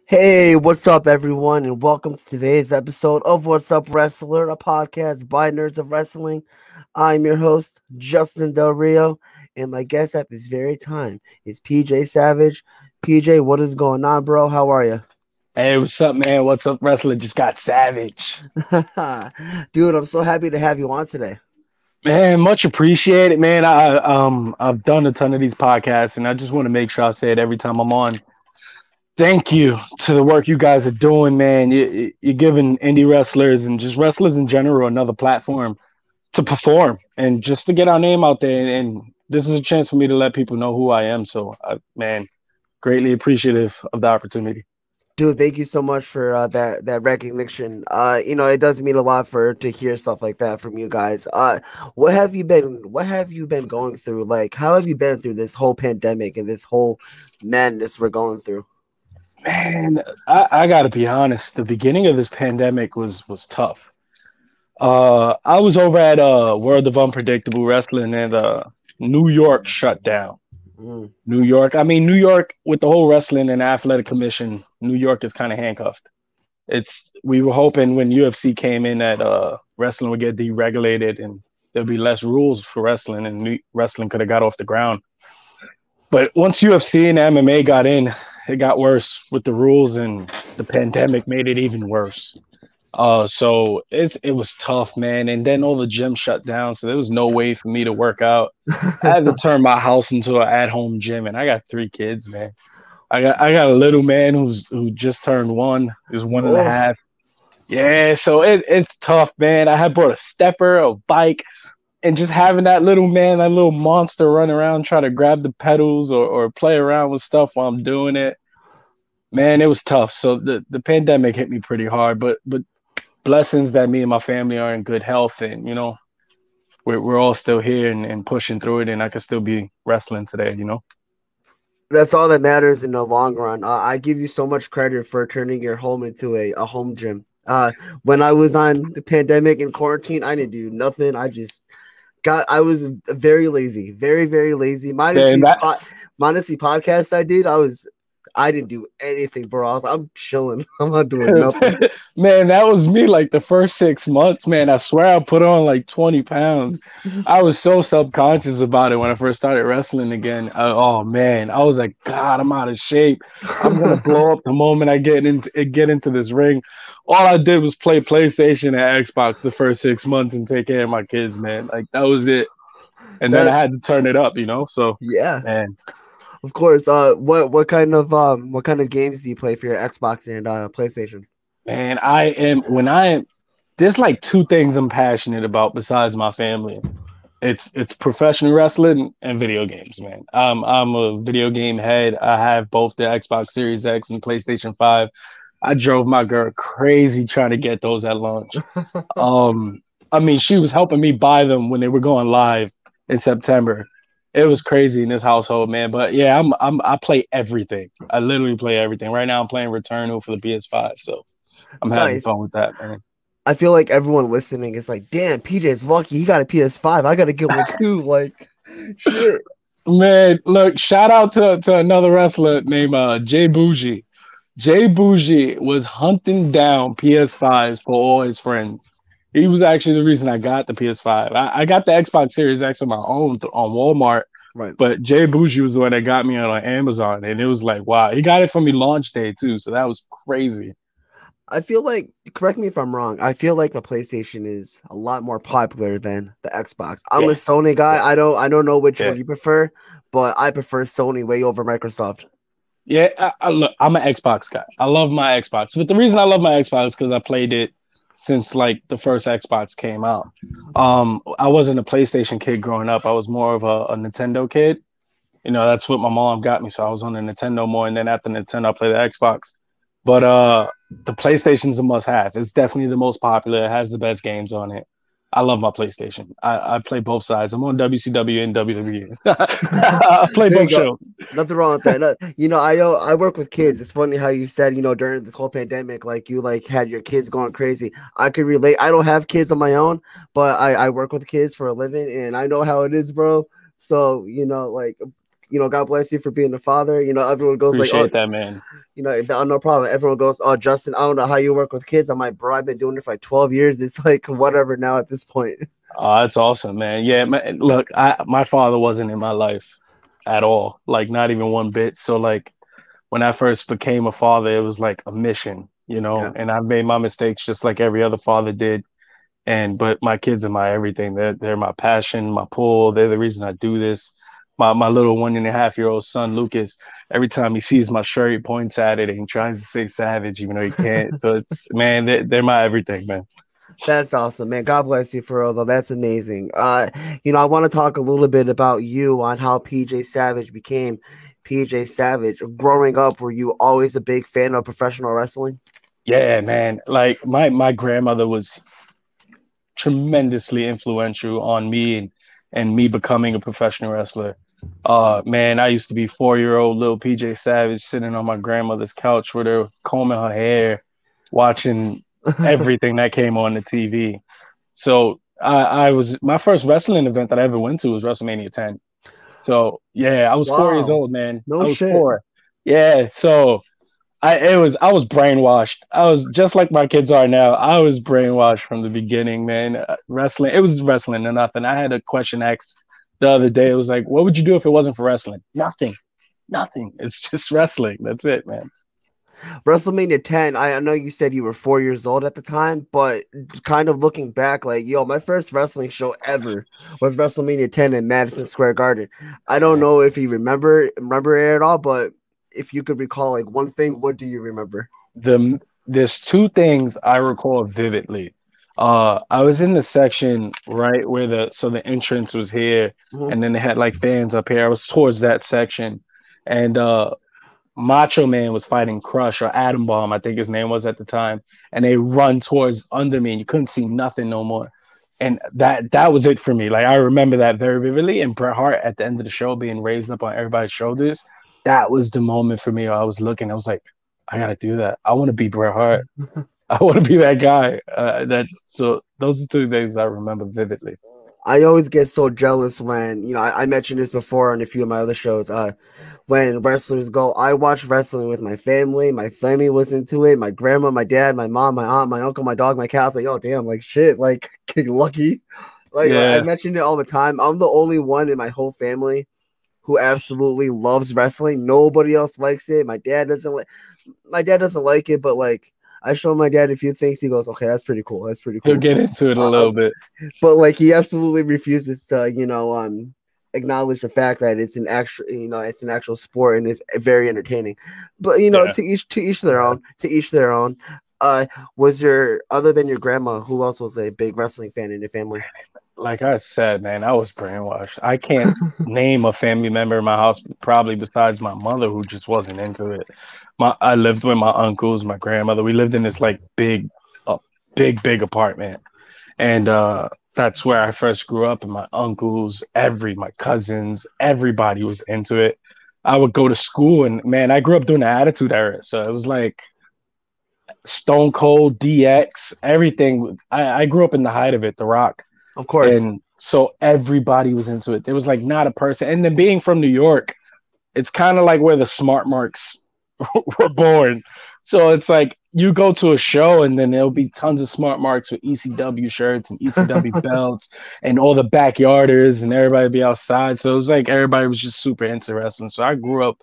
Hey, what's up, everyone, and welcome to today's episode of What's Up Wrestler, a podcast by Nerds of Wrestling. I'm your host, Justin Del Rio, and my guest at this very time is PJ Savage. PJ, what is going on, bro? How are you? Hey, what's up, man? What's up, wrestler? Just got savage. Dude, I'm so happy to have you on today. Man, much appreciated, man. I've done a ton of these podcasts, and I just want to make sure I say it every time I'm on. Thank you to the work you guys are doing, man. You're giving indie wrestlers and just wrestlers in general another platform to perform and just to get our name out there. And this is a chance for me to let people know who I am. So, man, greatly appreciative of the opportunity. Dude, thank you so much for that recognition. It does mean a lot for to hear stuff like that from you guys. What have you been going through? Like, how have you been through this whole pandemic and this whole madness we're going through? Man, I gotta be honest. The beginning of this pandemic was tough. I was over at World of Unpredictable Wrestling, and New York shut down. Mm. New York. I mean, New York with the whole wrestling and athletic commission. New York is kind of handcuffed. It's We were hoping when UFC came in that wrestling would get deregulated and there'd be less rules for wrestling, and wrestling could have got off the ground. But once UFC and MMA got in, it got worse with the rules, and the pandemic made it even worse. So it was tough, man. And then all the gyms shut down, so there was no way for me to work out. I had to turn my house into an at-home gym, and I got three kids, man. I got a little man who just turned one, is one and a Oof. half. Yeah, so it's tough, man. I had brought a stepper, a bike, and just having that little man, that little monster run around trying to grab the pedals or play around with stuff while I'm doing it. Man, it was tough. So the pandemic hit me pretty hard, but blessings that me and my family are in good health, and we're all still here and pushing through it, and I can still be wrestling today. That's all that matters in the long run. I give you so much credit for turning your home into a home gym. When I was on the pandemic and quarantine, I didn't do nothing. I was very lazy, very, very lazy. Man, that Minus the podcast I did, I didn't do anything, bro. I'm chilling. I'm not doing nothing. man, that was me like the first 6 months, man. I swear I put on like 20 pounds. I was so subconscious about it when I first started wrestling again. Oh man, I was like, God, I'm out of shape. I'm gonna blow up the moment I get into this ring. All I did was play PlayStation and Xbox the first 6 months and take care of my kids, man. Like that was it. And then I That's had to turn it up. So yeah, man, of course. What kind of games do you play for your Xbox and PlayStation? man, there's like two things I'm passionate about besides my family. It's professional wrestling and video games, man. I'm a video game head. I have both the Xbox Series X and PlayStation 5. I drove my girl crazy trying to get those at launch. I mean, she was helping me buy them when they were going live in September. It was crazy in this household, man. But yeah, I play everything. I literally play everything. Right now I'm playing Returnal for the PS5, so I'm having Nice. fun with that, man. I feel like everyone listening is like, damn, PJ's lucky. He got a PS5. I got to get one too. Like, shit. Man, look, shout out to another wrestler named Jay Bougie. Jay Bougie was hunting down PS5s for all his friends. He was actually the reason I got the PS5. I got the Xbox Series X on my own on Walmart, Right. but Jay Bougie was the one that got me on Amazon, and it was like, wow, he got it for me launch day too, so that was crazy. I feel like, correct me if I'm wrong. I feel like the PlayStation is a lot more popular than the Xbox. I'm a Yeah, Sony guy. yeah, I don't know which yeah. one you prefer, but I prefer Sony way over Microsoft. Yeah, look, I'm an Xbox guy. I love my Xbox, but the reason I love my Xbox is because I played it since like the first Xbox came out. I wasn't a PlayStation kid growing up. I was more of a Nintendo kid. That's what my mom got me, so I was on the Nintendo more. And then after Nintendo, I played the Xbox. But the PlayStation's a must-have. It's definitely the most popular. It has the best games on it. I love my PlayStation. I play both sides. I'm on WCW and WWE. I play There you both go. shows. Nothing wrong with that. I work with kids. It's funny how you said, during this whole pandemic, like you like had your kids going crazy. I could relate. I don't have kids on my own, but I work with kids for a living and I know how it is, bro. So, like God bless you for being a father. Everyone goes like, oh, Appreciate that, man. no problem. Everyone goes, oh, Justin, I don't know how you work with kids. I'm like, bro, I've been doing it for like 12 years. It's like whatever now at this point. Oh, that's awesome, man. Yeah, man, look, my father wasn't in my life at all, like not even one bit. So like when I first became a father, it was like a mission, Yeah. and I've made my mistakes just like every other father did. And but my kids are my everything. They're my passion, my pull. They're the reason I do this. My little 1.5-year-old son Lucas, every time he sees my shirt, he points at it and he tries to say savage, even though he can't. So it's man, they're my everything, man. That's awesome, man. God bless you for all though. That's amazing. I want to talk a little bit about you on how PJ Savage became PJ Savage. Growing up, were you always a big fan of professional wrestling? Yeah, man. Like my grandmother was tremendously influential on me and me becoming a professional wrestler. Man, I used to be 4-year-old little PJ Savage sitting on my grandmother's couch with her combing her hair, watching everything that came on the TV. So I was my first wrestling event that I ever went to was WrestleMania 10. So yeah, I was 4 years Wow. old, man. I No was shit. 4. Yeah, so I was brainwashed. I was just like my kids are now. I was brainwashed from the beginning, man. Wrestling, it was wrestling and nothing. I had a question asked the other day. It was like, what would you do if it wasn't for wrestling? Nothing. Nothing. It's just wrestling. That's it, man. WrestleMania 10, I know you said you were 4 years old at the time, but kind of looking back, like, yo, my first wrestling show ever was WrestleMania 10 in Madison Square Garden. I don't Man. know if you remember it at all, but if you could recall like one thing, what do you remember? There's two things I recall vividly. I was in the section right where the entrance was here, Mhm. and then they had like fans up here. I was towards that section, and Macho Man was fighting Crush or Atom Bomb, I think his name was at the time, and they run towards under me, and you couldn't see nothing no more. And that was it for me. Like I remember that very vividly. And Bret Hart at the end of the show being raised up on everybody's shoulders, that was the moment for me. I was looking, I was like, I gotta do that. I want to be Bret Hart. I want to be that guy. So those are two things I remember vividly. I always get so jealous when, I mentioned this before on a few of my other shows. When wrestlers go, I watch wrestling with my family. My family was into it. My grandma, my dad, my mom, my aunt, my uncle, my dog, my cat. I was like, oh, damn, like shit, like lucky. Like I Yeah, mentioned it all the time. I'm the only one in my whole family who absolutely loves wrestling. Nobody else likes it. My dad doesn't like it, but like I show my dad a few things. He goes, okay, that's pretty cool. That's pretty he'll cool. get into it a Uh, little bit. but like he absolutely refuses to acknowledge the fact that it's an actual sport and it's very entertaining. But Yeah. to each their own, to each their own. uh was there, other than your grandma, who else was a big wrestling fan in your family? Like I said, man, I was brainwashed. I can't name a family member in my house, probably besides my mother, who just wasn't into it. I lived with my uncles, my grandmother. We lived in this like uh, big apartment, and that's where I first grew up. And my uncles, my cousins, everybody was into it. I would go to school, and man, I grew up during the Attitude Era, so it was like Stone Cold, DX, everything. I grew up in the height of it, The Rock. Of course. And so everybody was into it. There was like not a person. And then being from New York, it's kind of like where the smart marks were born. So it's like you go to a show and then there'll be tons of smart marks with ECW shirts and ECW belts and all the backyarders and everybody be outside. So it was like everybody was just super into wrestling. So I grew up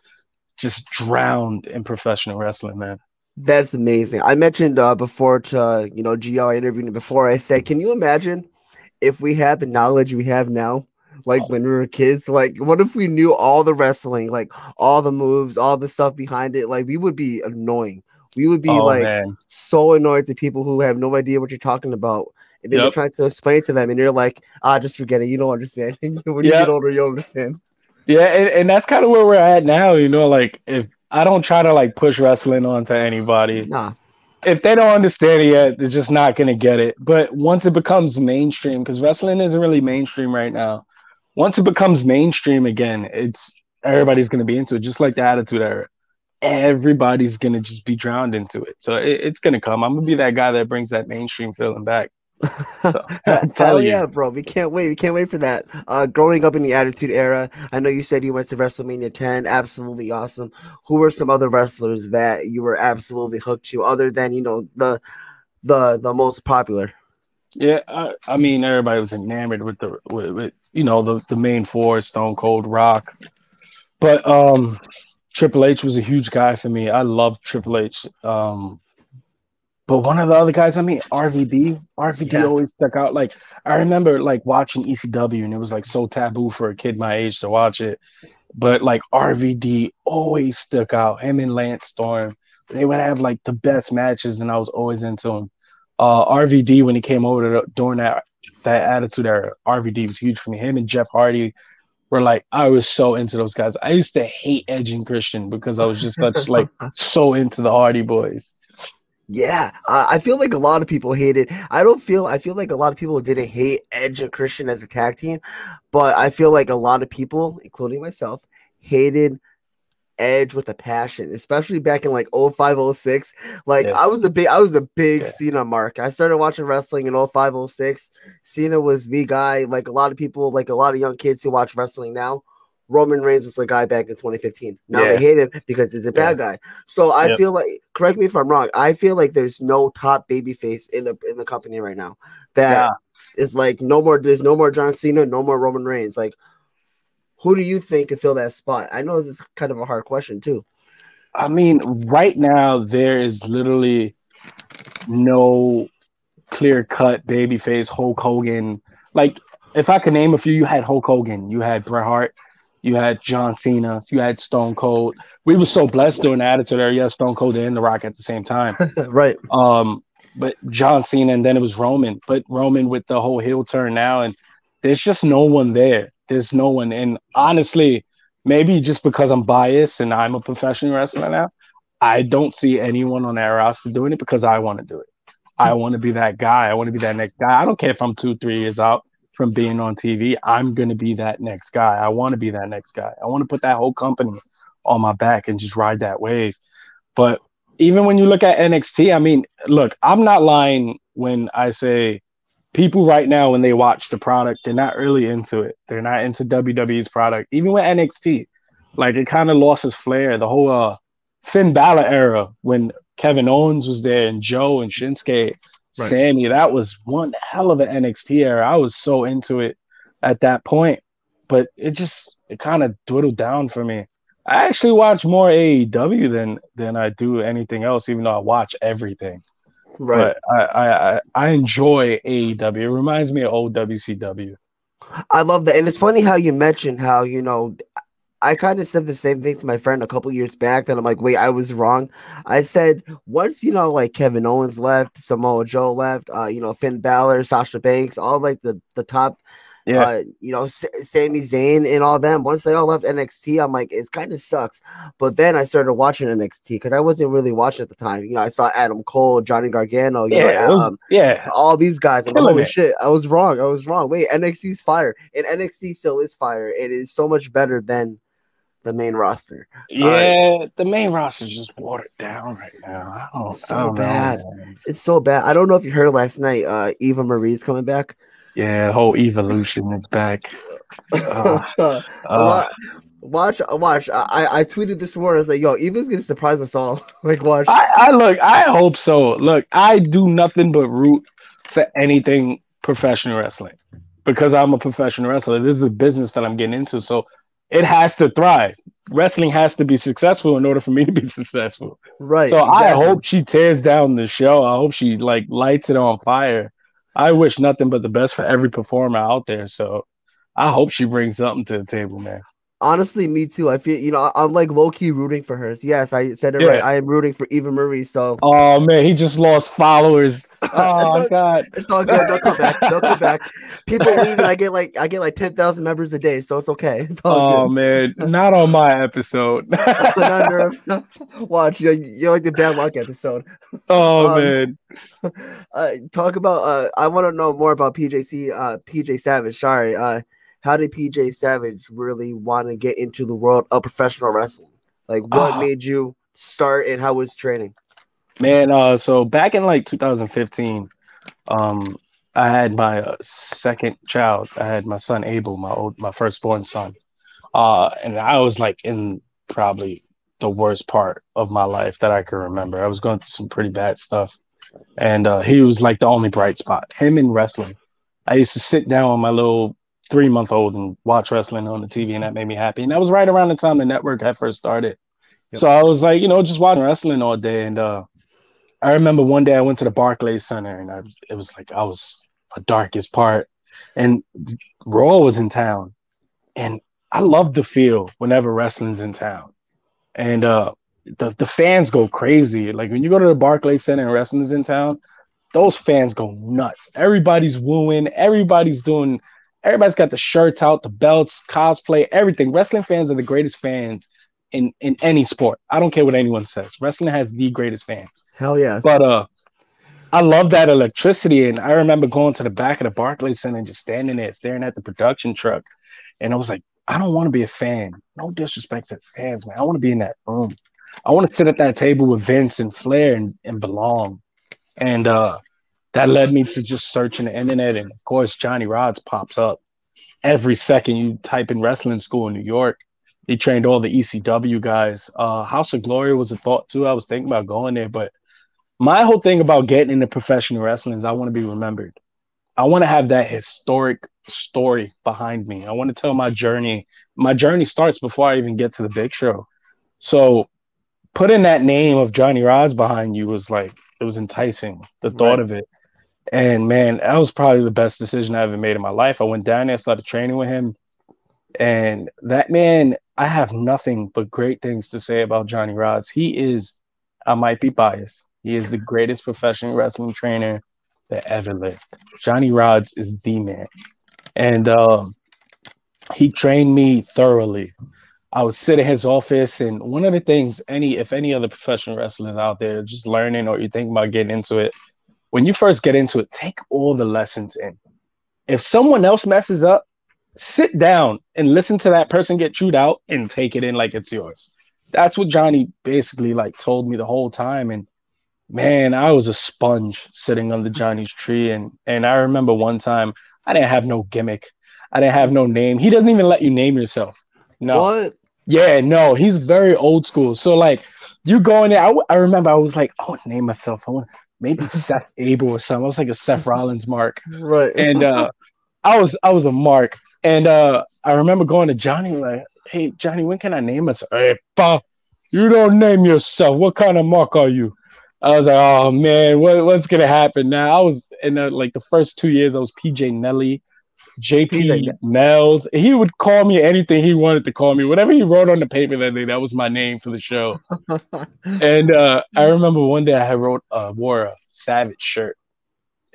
just drowned in professional wrestling, man. That's amazing. I mentioned before to Gio, I interviewed him before. I said, can you imagine if we had the knowledge we have now, like when we were kids? Like, what if we knew all the wrestling, like all the moves, all the stuff behind it? Like, we would be annoying. We would be Oh like man. so annoyed to people who have no idea what you're talking about. And then you're Yep. trying to explain to them, and you're like, just forget it. You don't understand. When you get Yep. older, you'll understand. Yeah, and that's kind of where we're at now, like if I don't try to like push wrestling onto anybody, Nah, if they don't understand it yet, they're just not gonna get it. But once it becomes mainstream, because wrestling isn't really mainstream right now, once it becomes mainstream again, it's everybody's gonna be into it, just like the Attitude Era. Everybody's gonna just be drowned into it. So it's gonna come. I'm gonna be that guy that brings that mainstream feeling back. So I'm Hell telling you. yeah, bro. We can't wait. We can't wait for that. Growing up in the Attitude Era, I know you said you went to WrestleMania 10. Absolutely awesome. Who were some other wrestlers that you were absolutely hooked to, other than the most popular? Yeah, I mean everybody was enamored with with the main four, Stone Cold, Rock, but Triple H was a huge guy for me. I loved Triple H. But one of the other guys, I mean, RVD Yeah. always stuck out. Like I remember like watching ECW, and it was like so taboo for a kid my age to watch it. But like RVD always stuck out. Him and Lance Storm, they would have like the best matches, and I was always into him. RVD when he came over during that Attitude Era, RVD was huge for me. Him and Jeff Hardy were like I was so into those guys. I used to hate Edge and Christian because I was just such like so into the Hardy Boys. Yeah, I feel like a lot of people hated. I feel like a lot of people didn't hate Edge and Christian as a tag team, but I feel like a lot of people, including myself, hated Edge with a passion, especially back in like 05, 06. Like Yeah, I was a big yeah, Cena mark. I started watching wrestling in 05, 06. Cena was the guy. Like a lot of people, like a lot of young kids who watch wrestling now, Roman Reigns was the guy back in 2015. Now they yeah, hate him because he's a yeah, bad guy. So I yeah. feel like, correct me if I'm wrong, I feel like there's no top babyface in the company right now that Nah, is like no more. There's no more John Cena, no more Roman Reigns. Like who do you think could fill that spot? I know this is kind of a hard question too. I mean, right now there is literally no clear cut babyface Hulk Hogan. Like, if I could name a few, you had Hulk Hogan, you had Bret Hart, you had John Cena, you had Stone Cold. We were so blessed during the Attitude Era. Yes, Stone Cold and The Rock at the same time. Right. Um, but John Cena, and then it was Roman. But Roman with the whole heel turn now, and there's just no one there. There's no one. And honestly, maybe just because I'm biased and I'm a professional wrestler now, I don't see anyone on that roster doing it because I want to do it. I want to be that guy. I want to be that next guy. I don't care if I'm 2, 3 years out from being on TV. I'm going to be that next guy. I want to be that next guy. I want to put that whole company on my back and just ride that wave. But even when you look at NXT, I mean, look, I'm not lying when I say people right now, when they watch the product, they're not really into it. They're not into WWE's product. Even with NXT, like it kind of lost its flair. The whole Finn Balor era when Kevin Owens was there and Joe and Shinsuke, Right. Sammy, that was one hell of an NXT era. I was so into it at that point, but it kind of dwindled down for me. I actually watch more AEW than I do anything else, even though I watch everything. Right. But I enjoy AEW. It reminds me of old WCW. I love that. And it's funny how you mentioned how, I kind of said the same thing to my friend a couple years back that I'm like, wait, I was wrong. I said once, like Kevin Owens left, Samoa Joe left, Finn Balor, Sasha Banks, all like the top Yeah, Sami Zayn and all them. Once they all left NXT, I'm like, it kind of sucks. But then I started watching NXT because I wasn't really watching at the time. I saw Adam Cole, Johnny Gargano, yeah, it was all these guys. I'm like, killing holy it. shit, I was wrong. I was wrong. Wait, NXT's fire, and NXT still is fire. It is so much better than the main roster. Yeah, the main roster is just watered down right now. I So don't know, bad. man. It's so bad. I don't know if you heard last night. Eva Marie's coming back. Yeah, the whole evolution is back. Uh, A uh, lot. Watch. I tweeted this morning. I was like, "Yo, Eva's gonna surprise us all." Like, watch. I look. I hope so. Look, I do nothing but root for anything professional wrestling because I'm a professional wrestler. This is the business that I'm getting into, so it has to thrive. Wrestling has to be successful in order for me to be successful. Right. So I Exactly. hope she tears down the show. I hope she like lights it on fire. I wish nothing but the best for every performer out there. So I hope she brings something to the table, man. Honestly, me too. I feel I'm like low key rooting for her. Yes, I said it right. Yeah. I am rooting for Eva Marie. So Oh man, he just lost followers. it's Oh all god. it's all good. They'll come back. They'll come back. People leave, and I get like 10,000 members a day. So it's okay. It's all Oh good. man, not on my episode. Not nerve. Watch. You're like the bad luck episode. Oh Um, man. talk about. I want to know more about PJC. PJ Savage. Sorry. How did PJ Savage really want to get into the world of professional wrestling? Like, what Oh made you start, and how was training? man, so back in like 2015, um I had my second child. I had my son Abel, my firstborn son. And I was like in probably the worst part of my life that I can remember. I was going through some pretty bad stuff, and he was like the only bright spot. Him in wrestling. I used to sit down with my little 3 month old and watch wrestling on the TV, and that made me happy. And that was right around the time the network had first started. Yep. So I was like, just watching wrestling all day. And I remember one day I went to the Barclays Center, and it was like I was the darkest part, and Raw was in town, and I love the feel whenever wrestling's in town, and the fans go crazy. Like when you go to the Barclays Center and wrestling's in town, those fans go nuts. Everybody's wooing. Everybody's got the shirts out, the belts, cosplay, everything. Wrestling fans are the greatest fans in any sport. I don't care what anyone says. Wrestling has the greatest fans. Hell yeah. But I love that electricity. And I remember going to the back of the Barclays Center and just standing there staring at the production truck. And I was like, I don't want to be a fan. No disrespect to fans, man. I want to be in that room. I want to sit at that table with Vince and Flair and belong. And that led me to just searching the internet. And of course, Johnny Rodz pops up every second you type in wrestling school in New York. He trained all the ECW guys. House of Glory was a thought too. I was thinking about going there, but my whole thing about getting into professional wrestling is I want to be remembered. I want to have that historic story behind me. I want to tell my journey. My journey starts before I even get to the big show. So putting that name of Johnny Rodz behind you was like, it was enticing, the thought of it. And man, that was probably the best decision I ever made in my life. I went down there, started training with him. And that man, I have nothing but great things to say about Johnny Rodz. He is, I might be biased, he is the greatest professional wrestling trainer that ever lived. Johnny Rodz is the man. And he trained me thoroughly. I would sit in his office, and one of the things, if any other professional wrestlers out there just learning or you're thinking about getting into it, when you first get into it, take all the lessons in. If someone else messes up, sit down and listen to that person get chewed out and take it in like it's yours. That's what Johnny basically like told me the whole time. And man, I was a sponge sitting under Johnny's tree. And I remember one time I didn't have no gimmick. I didn't have no name. He doesn't even let you name yourself. No. What? Yeah, no, he's very old school. So like you go in there, I remember I was like, I want to name myself. I want maybe Seth Abel or something. I was like a Seth Rollins mark. Right. And I was a mark. And I remember going to Johnny like, hey, Johnny, when can I name myself? Hey, pa, you don't name yourself. What kind of mark are you? I was like, oh, man, what's going to happen now? I was in like the first 2 years, I was PJ Nelly, JP Nels. He would call me anything he wanted to call me. Whatever he wrote on the paper that day, that was my name for the show. And I remember one day I wore a Savage shirt.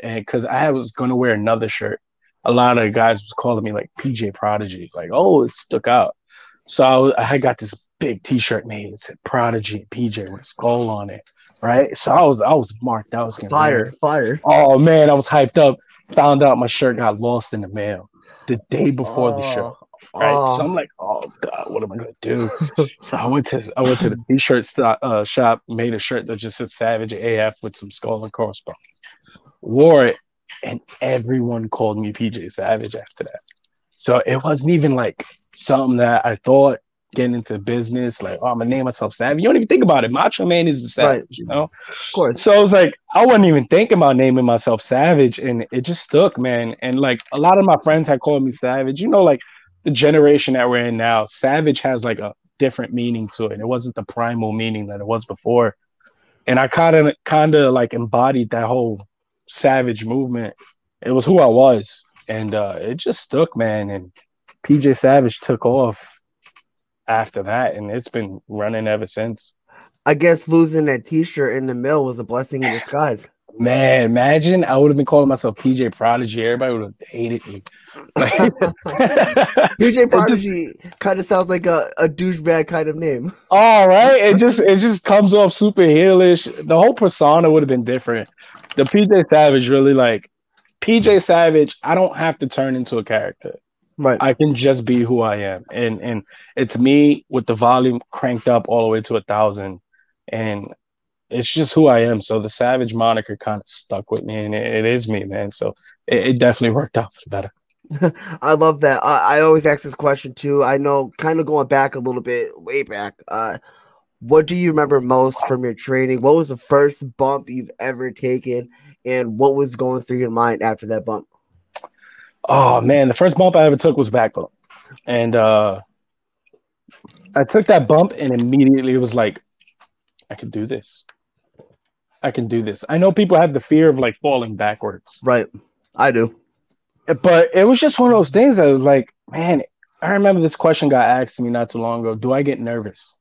And because I was going to wear another shirt. A lot of guys was calling me like PJ Prodigy, like, oh, it stuck out. So I got this big T-shirt made. It said Prodigy PJ with a skull on it, right? So I was marked. I was gonna fire. Oh man, I was hyped up. Found out my shirt got lost in the mail the day before the show. Right, so I'm like, oh god, what am I gonna do? So I went to the T-shirt shop, made a shirt that just said Savage AF with some skull and crossbones. Wore it. And everyone called me PJ Savage after that. So it wasn't even like something that I thought getting into business, like, oh, I'm gonna name myself Savage. You don't even think about it. Macho Man is the Savage, right. You know? Of course. So it's like I wasn't even thinking about naming myself Savage, and it just stuck, man. And like a lot of my friends had called me Savage. You know, like the generation that we're in now, Savage has like a different meaning to it. It wasn't the primal meaning that it was before. And I kind of like embodied that whole Savage movement. It was who I was, and it just stuck, man. And PJ Savage took off after that, and it's been running ever since. I guess losing that T-shirt in the mail was a blessing in disguise. Man, imagine I would have been calling myself PJ Prodigy. Everybody would have hated me. PJ Prodigy kind of sounds like a douchebag kind of name. All right, it just comes off super heelish. The whole persona would have been different. The PJ Savage really like PJ Savage. I don't have to turn into a character. Right. I can just be who I am, and it's me with the volume cranked up all the way to 1,000, and it's just who I am. So the Savage moniker kind of stuck with me, and it is me, man. So it definitely worked out for the better. I love that. I always ask this question too. I know, kind of going back a little bit, way back. What do you remember most from your training? What was the first bump you've ever taken, and what was going through your mind after that bump? Oh man, the first bump I ever took was back bump, and I took that bump, and immediately it was like, I can do this. I can do this. I know people have the fear of like falling backwards, Right, I do. but it was just one of those things that was like, man, I remember this question got asked to me not too long ago. Do I get nervous?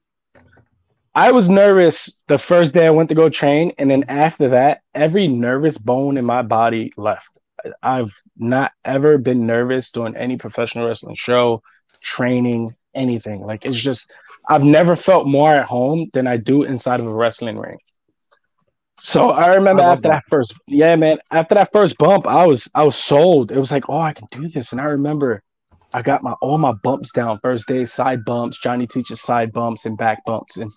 I was nervous the first day I went to go train, and then after that, every nervous bone in my body left. I've not ever been nervous doing any professional wrestling show, training, anything. Like it's just, I've never felt more at home than I do inside of a wrestling ring. So I I remember love after that. that first, yeah, man, after that first bump, I was sold. It was like, oh, I can do this. And I remember I got my all my bumps down first day, side bumps. Johnny teaches side bumps and back bumps and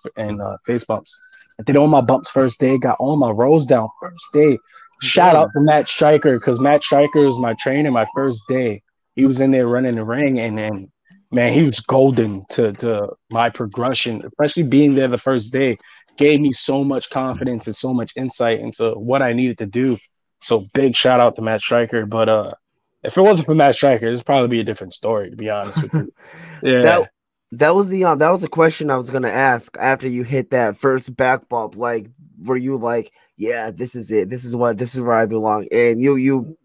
face bumps. I did all my bumps first day, got all my rolls down first day. Shout out Damn. to Matt Stryker because Matt Stryker was my trainer my first day. He was in there running the ring, and man, he was golden to my progression, especially being there the first day. Gave me so much confidence and so much insight into what I needed to do. So big shout out to Matt Stryker. But if it wasn't for Matt Stryker, it'd probably be a different story, to be honest with you. that Yeah. that was a question I was gonna ask after you hit that first back bump. Like, were you like, yeah, this is it. This is where I belong. And you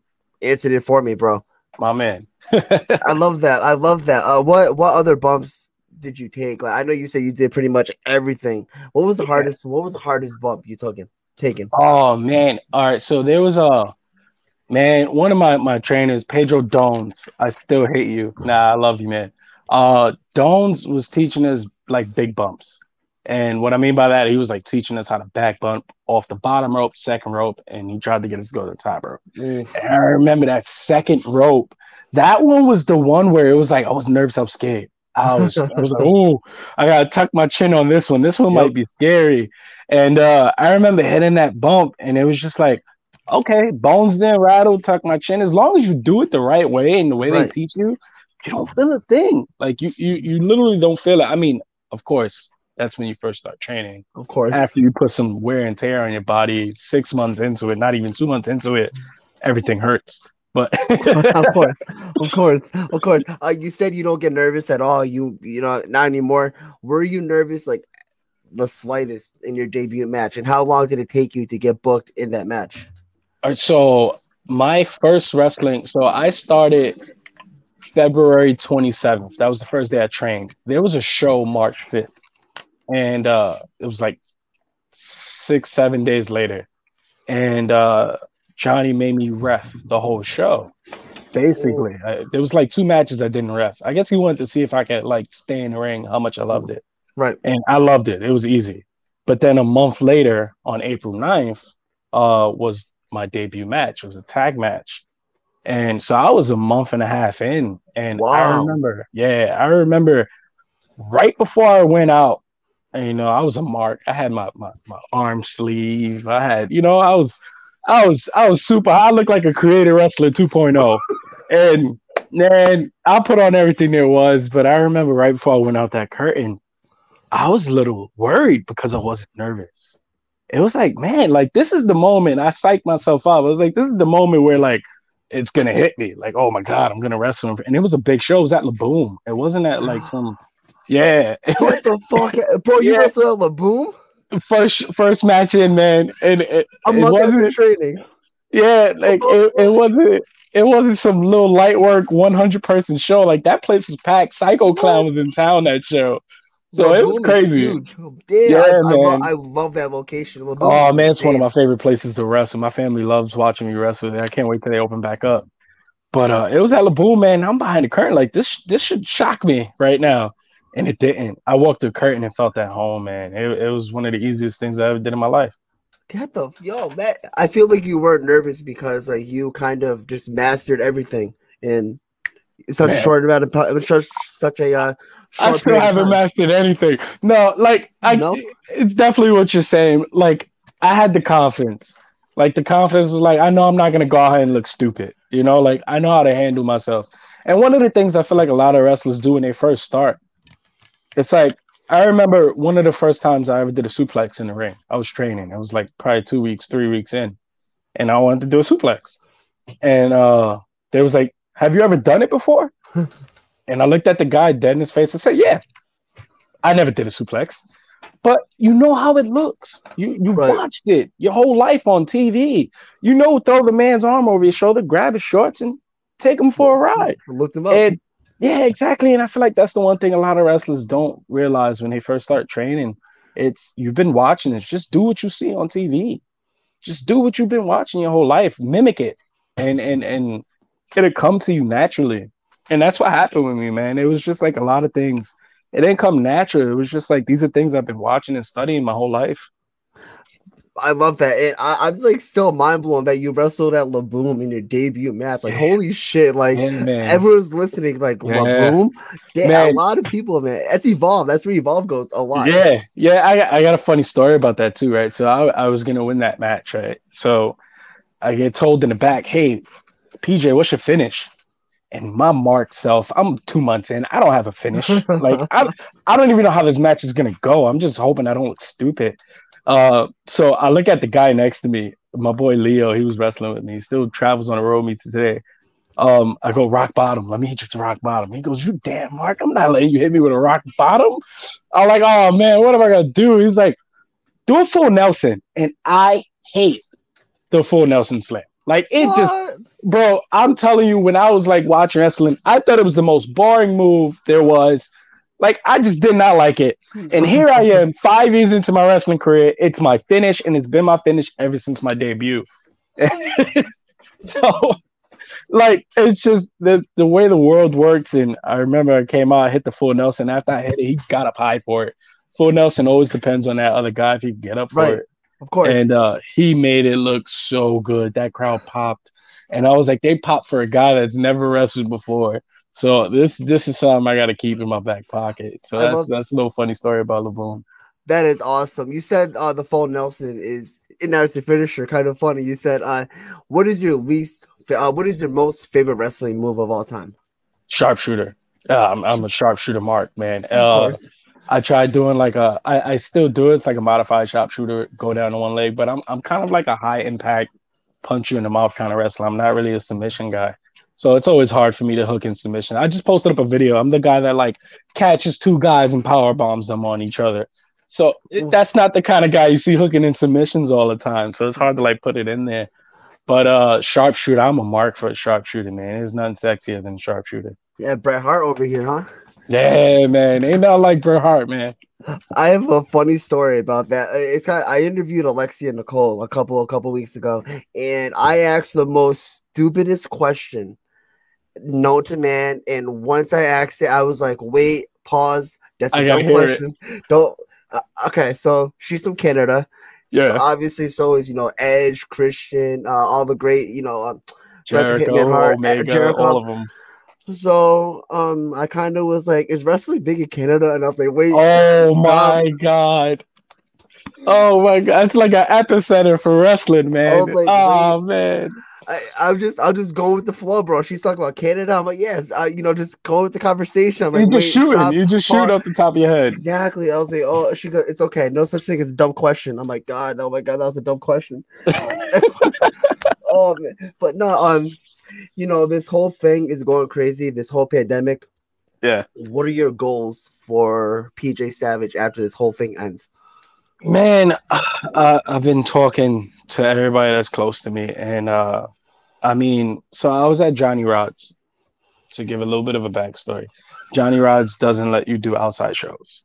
answered it for me, bro. My man. I love that. I love that. What other bumps did you take? Like, I know you said you did pretty much everything. What was the hardest? What was the hardest bump you took? Taken? Oh man. All right. So there was a man, one of my trainers, Pedro Dones. I still hate you. Nah, I love you, man. Dones was teaching us like big bumps. And what I mean by that, he was like teaching us how to back bump off the bottom rope, second rope, and he tried to get us to go to the top rope. Mm. And I remember that second rope. That one was the one where it was like I was nervous, I was scared. I was like, oh, I gotta tuck my chin on this one. This one Yep. might be scary. And I remember hitting that bump, and it was just like, okay, bones didn't rattle, tuck my chin. As long as you do it the right way and the way they Right. teach you, you don't feel a thing. Like you literally don't feel it. I mean, of course, that's when you first start training. Of course. After you put some wear and tear on your body, 6 months into it, not even 2 months into it, everything hurts. But Of course. Of course. Of course. You said you don't get nervous at all. You know, not anymore. Were you nervous like the slightest in your debut match? And how long did it take you to get booked in that match? so my first wrestling, so I started February 27th. That was the first day I trained. There was a show March 5th, and it was like 6, 7 days later. And Johnny made me ref the whole show. Basically, there was like 2 matches I didn't ref. I guess he wanted to see if I could like stay in the ring, how much I loved it. Right. And I loved it. It was easy. But then a month later, on April 9th, was my debut match. It was a tag match. And so I was a month and a half in. And Wow. I remember right before I went out, and, I was a mark. I had my arm sleeve. I had, I was super. I looked like a creative wrestler 2.0. And man, I put on everything there was. But I remember right before I went out that curtain, I was a little worried because I wasn't nervous. It was like, man, like this is the moment. I psyched myself up. I was like, this is the moment where like it's gonna hit me. Like, oh my god, I'm gonna wrestle him. And it was a big show. It was at Laboom. It wasn't at like some, yeah, Get the fuck out. Bro, you yeah. wrestled at Laboom? First match in, man, and it A month after wasn't. training. Yeah, like it wasn't some little light work 100-person show. Like that place was packed. Psycho Clown was in town that show. So it was Laboom is crazy. huge. Damn, Yeah, man. I love that location. Laboom Oh is man, it's one of insane. my favorite places to wrestle. My family loves watching me wrestle there. I can't wait till they open back up. But it was at Laboom, man. I'm behind the curtain. Like this should shock me right now. And it didn't. I walked through the curtain and felt at home, man. It was one of the easiest things I ever did in my life. Get the that I feel like you weren't nervous because like you kind of just mastered everything in such a Man, short amount of time. It was such a I short still period of haven't time. mastered anything. No, like No, it's definitely what you're saying. Like I had the confidence. Like the confidence was like, I know I'm not gonna go out and look stupid. You know, like I know how to handle myself. And one of the things I feel like a lot of wrestlers do when they first start, it's like I remember one of the first times I ever did a suplex in the ring. I was training. It was like probably 2 weeks, 3 weeks in, and I wanted to do a suplex. And they was like, "Have you ever done it before?" And I looked at the guy dead in his face and said, "Yeah, I never did a suplex." But you know how it looks. You've Right. watched it your whole life on TV. You know, throw the man's arm over your shoulder, grab his shorts, and take him for a ride. Look them up. And yeah, exactly. And I feel like that's the one thing a lot of wrestlers don't realize when they first start training. It's you've been watching it. Just do what you see on TV. Just do what you've been watching your whole life. Mimic it, and it'll come to you naturally. And that's what happened with me, man. It was just like a lot of things. It didn't come natural. It was just like these are things I've been watching and studying my whole life. I love that. And I'm like still mind blown that you wrestled at Laboom in your debut match. Like, Yeah, holy shit! Like, yeah, man. everyone's listening. Like Yeah, Laboom, yeah, a man. lot of people, man. That's Evolve. That's where Evolve goes a lot. Yeah, yeah. I got a funny story about that too, right? So I was gonna win that match, right? So I get told in the back, "Hey, PJ, what's your finish?" And my mark self, I'm 2 months in. I don't have a finish. Like I don't even know how this match is gonna go. I'm just hoping I don't look stupid. So I look at the guy next to me, my boy Leo. He was wrestling with me. He still travels on the road with me today. I go rock bottom. Let me hit you to rock bottom. He goes, "You damn Mark, I'm not letting you hit me with a rock bottom." I'm like, "Oh man, what am I gonna do?" He's like, "Do a full Nelson," and I hate the full Nelson slam. Like it just, What? bro. I'm telling you, when I was like watching wrestling, I thought it was the most boring move there was. Like I just did not like it. And here I am, 5 years into my wrestling career. It's my finish, and it's been my finish ever since my debut. So like it's just the way the world works. And I remember I came out, I hit the full Nelson. After I hit it, he got up high for it. Full Nelson always depends on that other guy if he can get up for Right. it. Of course. And he made it look so good. That crowd popped, and I was like, they popped for a guy that's never wrestled before. So this is something I got to keep in my back pocket. So I love that's a little funny story about LeBron. that. Is awesome. You said the full Nelson is and that's your finisher. Kind of funny. You said what is your what is your most favorite wrestling move of all time? Sharpshooter. I'm a sharpshooter, Mark, man. Of course. I tried doing like I still do it. It's like a modified sharpshooter, go down to one leg, but I'm kind of like a high impact punch you in the mouth kind of wrestler. I'm not really a submission guy. So it's always hard for me to hook in submission. I just posted up a video. I'm the guy that like catches two guys and power bombs them on each other. So that's not the kind of guy you see hooking in submissions all the time. So it's hard to like put it in there. But sharpshooter, I'm a mark for a sharpshooter, man. There's nothing sexier than sharpshooter. Yeah, Bret Hart over here, huh? Yeah, man. Ain't nothing like Bret Hart, man. I have a funny story about that. It's kind of, I interviewed Alexia Nicole a couple weeks ago, and I asked the most stupidest question known to man. And once I asked it, I was like, "Wait, pause. That's I a gotta dumb hear it. question. Don't." Okay, so she's from Canada. So Yeah. obviously, so is Edge, Christian, all the great Bret the Hitman Jericho, Hart, Omega, all Jericho. of them. So I kind of was like, "Is wrestling big in Canada?" And I was like, "Wait, Oh stop." my God. Oh my God. It's like an epicenter for wrestling, I was man. like, "Wait." Oh man. I'll just go with the flow, bro. She's talking about Canada. I'm like, yes, just go with the conversation. I'm like, You're just wait, shooting. stop, You just shoot pause. off the top of your head. Exactly. I was like, oh, she goes, it's okay. No such thing as a dumb question. I'm like, God, oh my God, that was a dumb question. Oh man, but no, this whole thing is going crazy. This whole pandemic. Yeah. What are your goals for PJ Savage after this whole thing ends? Man, I've been talking to everybody that's close to me. And I mean, so I was at Johnny Rod's to give a little bit of a backstory. Johnny Rod's doesn't let you do outside shows.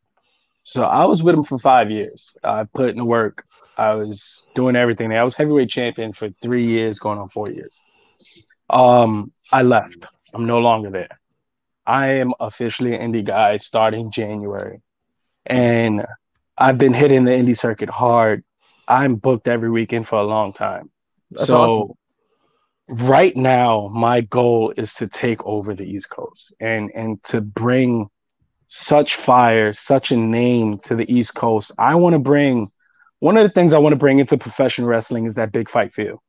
So I was with him for 5 years. I put in the work. I was doing everything. I was heavyweight champion for 3 years, going on 4 years. I left. I'm no longer there. I am officially an indie guy starting January. And I've been hitting the indie circuit hard. I'm booked every weekend for a long time. That's awesome. So right now, my goal is to take over the East Coast and to bring such fire, such a name to the East Coast. I want to bring One of the things I want to bring into professional wrestling is that big fight feel.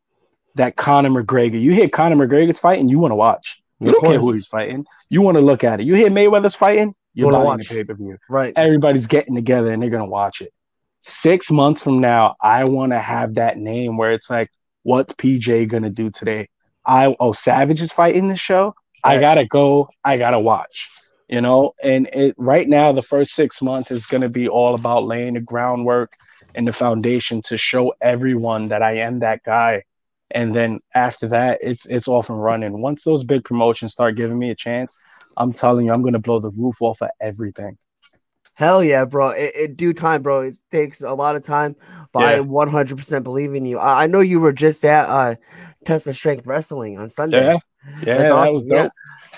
That Conor McGregor. You hear Conor McGregor's fighting, you want to watch. You Of don't care who he's course, fighting. You want to look at it. You hear Mayweather's fighting, you you're want to buying the watch, pay-per-view. right? Everybody's getting together and they're gonna watch it. 6 months from now, I want to have that name where it's like, what's PJ gonna do today? Savage is fighting this show. I Right. gotta go. I gotta watch. And right now, the first 6 months is gonna be all about laying the groundwork and the foundation to show everyone that I am that guy. And then after that, it's off and running. Once those big promotions start giving me a chance, I'm telling you, I'm gonna blow the roof off of everything. Hell yeah, bro. It due time, bro. It takes a lot of time, but I Yeah, 100% believe in you. I know you were just at Tesla Strength Wrestling on Sunday. yeah, That's yeah. That awesome. was Yeah.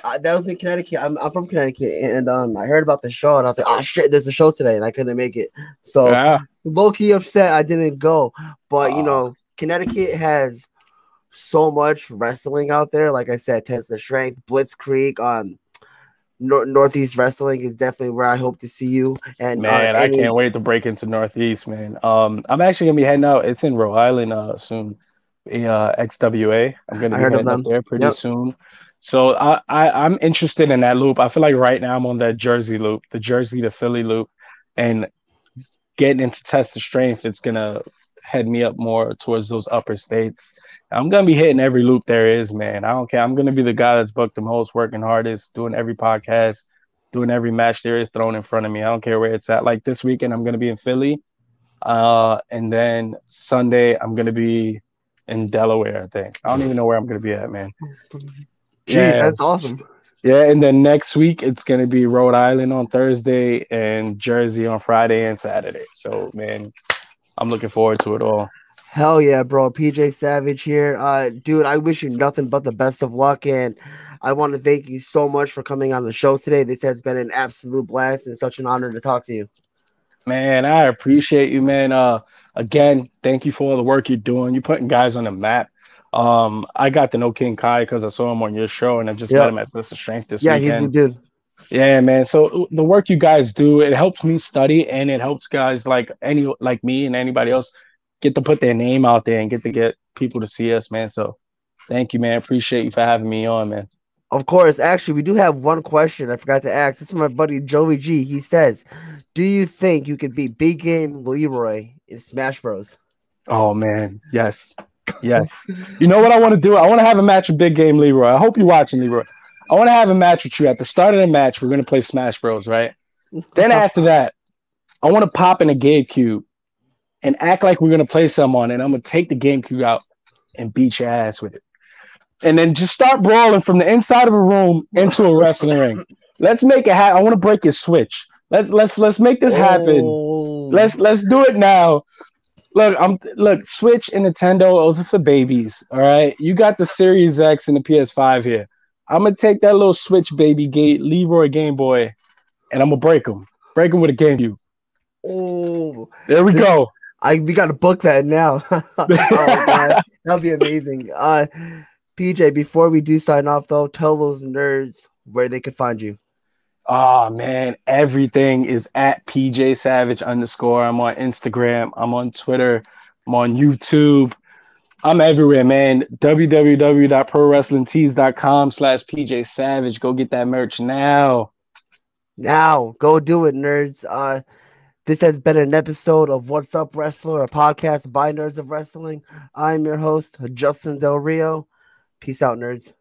dope. That was in Connecticut. I'm from Connecticut, and I heard about the show, and I was like, oh shit, there's a show today, and I couldn't make it. So Yeah. low key upset I didn't go, but Uh, Connecticut has so much wrestling out there. Like I said, Tesla Strength, Blitzkrieg, Northeast Wrestling is definitely where I hope to see you. And Man, I any can't wait to break into Northeast, man. I'm actually gonna be heading out. It's in Rhode Island soon. XWA. I'm gonna I be heard of heading up them. there pretty Yep. soon. So I'm interested in that loop. I feel like right now I'm on that Jersey loop, the Jersey to Philly loop, and getting into test of strength, it's gonna head me up more towards those upper states. I'm gonna be hitting every loop there is, man. I don't care. I'm gonna be the guy that's booked the most, working hardest, doing every podcast, doing every match there is thrown in front of me. I don't care where it's at. Like this weekend, I'm gonna be in Philly, and then Sunday I'm gonna be in Delaware. I think I don't even know where I'm gonna be at, man. Jeez, Yeah, that's awesome. yeah. And then next week it's gonna be Rhode Island on Thursday and Jersey on Friday and Saturday. So man, I'm looking forward to it all. Hell yeah, bro. PJ Savage here. Dude, I wish you nothing but the best of luck. And I want to thank you so much for coming on the show today. This has been an absolute blast and such an honor to talk to you. Man, I appreciate you, man. Again, thank you for all the work you're doing. You're putting guys on the map. I got to know King Kai because I saw him on your show, and I just met Yep. him at Sister Strength this Yeah, he's a weekend. dude. Yeah, man. So the work you guys do, it helps me study, and it helps guys like me and anybody else get to put their name out there and get to get people to see us, man. So thank you, man. Appreciate you for having me on, man. Of course, actually, we do have one question I forgot to ask. This is my buddy Joey G. He says, do you think you could beat Big Game Leroy in Smash Bros? Oh man, yes, yes. You know what I want to do? I want to have a match with Big Game Leroy. I hope you're watching, Leroy. I want to have a match with you. At the start of the match, we're gonna play Smash Bros. Right? Then after that, I want to pop in a GameCube and act like we're gonna play someone, and I'm gonna take the GameCube out and beat your ass with it, and then just start brawling from the inside of a room into a wrestling ring. Let's make it happen. I want to break your Switch. Let's make this happen. Oh, Let's do it now. Look, Switch and Nintendo, those are for babies. All right. You got the Series X and the PS5 here. I'm gonna take that little Switch baby gate Leroy Game Boy and I'm gonna break him. Break him with a GameCube. oh, There we this go. we gotta book that now. Oh god, that'd be amazing. PJ, before we do sign off though, tell those nerds where they could find you. Oh man, everything is at PJ Savage _. I'm on Instagram. I'm on Twitter. I'm on YouTube. I'm everywhere, man. www.prowrestlingtees.com/PJ Savage. Go get that merch now. Now, go do it, nerds. This has been an episode of What's Up Wrestler, a podcast by Nerds of Wrestling. I'm your host, Justin Del Rio. Peace out, nerds.